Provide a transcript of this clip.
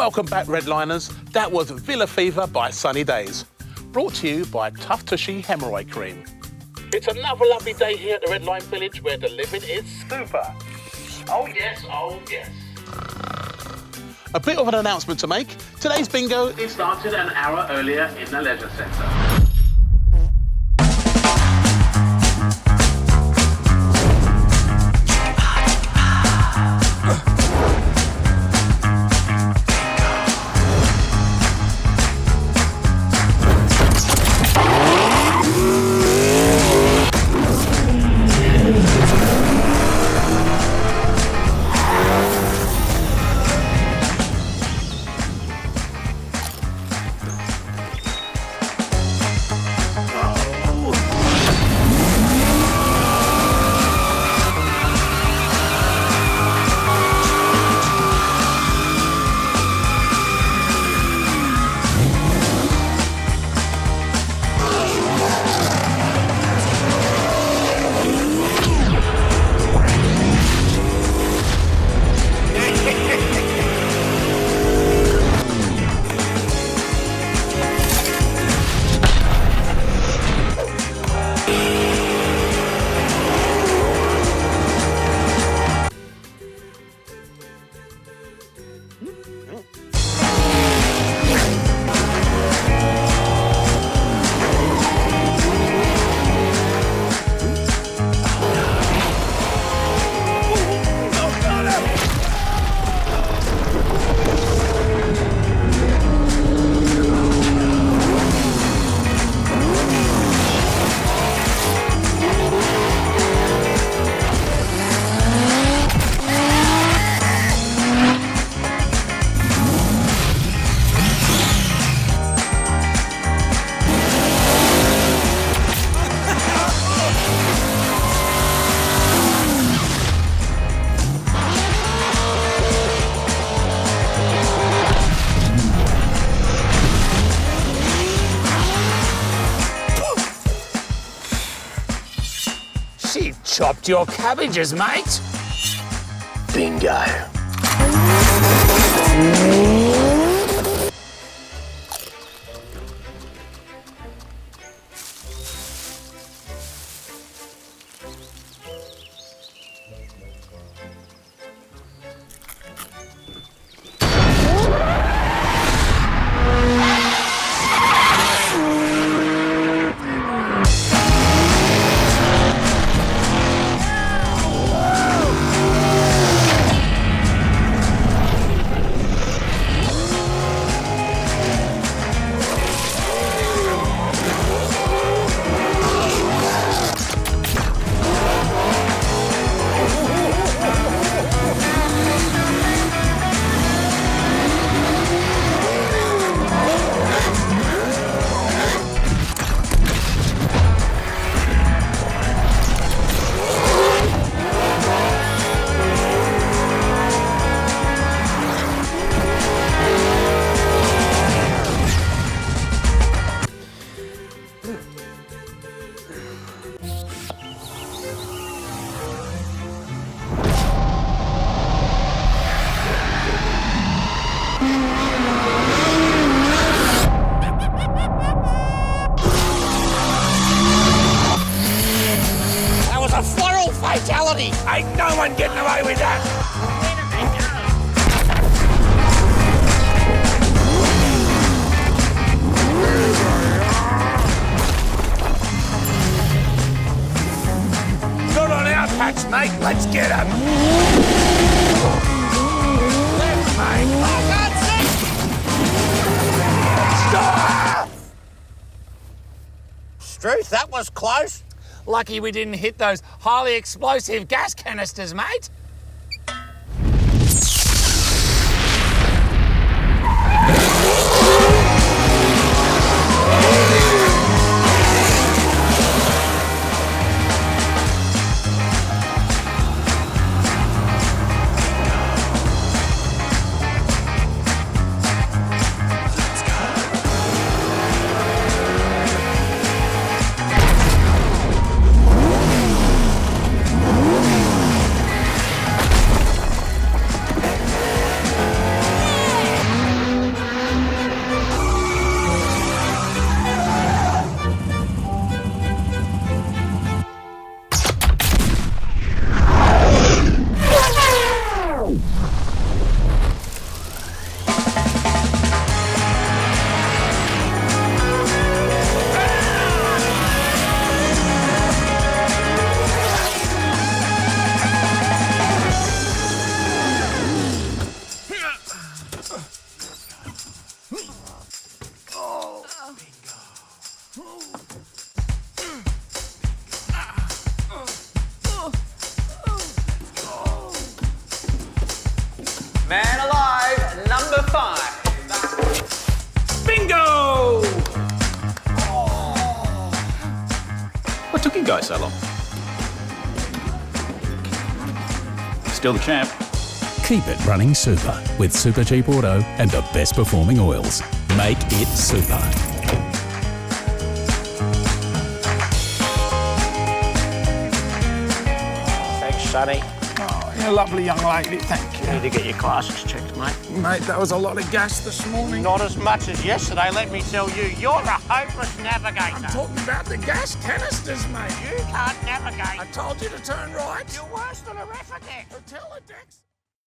Welcome back, Redliners. That was Villa Fever by Sunny Days. Brought to you by Tough Tushy Hemorrhoid Cream. It's another lovely day here at the Redline Village where the living is super. Oh yes, oh yes. A bit of an announcement to make. Today's bingo is started an hour earlier in the leisure centre. Chopped your cabbages, mate. Bingo. Ain't no one getting away with that! Good on our patch, mate. Let's get him. Left, mate. Oh, God's sake! Stop! Struth, that was close. Lucky we didn't hit those highly explosive gas canisters, mate. Man alive, number 5. Bingo! What took you guys so long? Still the champ. Keep it running super with Supercheap Auto and the best performing oils. Make it super. Thanks, Sonny. Oh, you're a lovely young lady, thank you. Need to get your glasses checked, mate. Mate, that was a lot of gas this morning. Not as much as yesterday, let me tell you. You're a hopeless navigator. I'm talking about the gas canisters, mate. You can't navigate. I told you to turn right. You're worse than a Refitex. Teledex.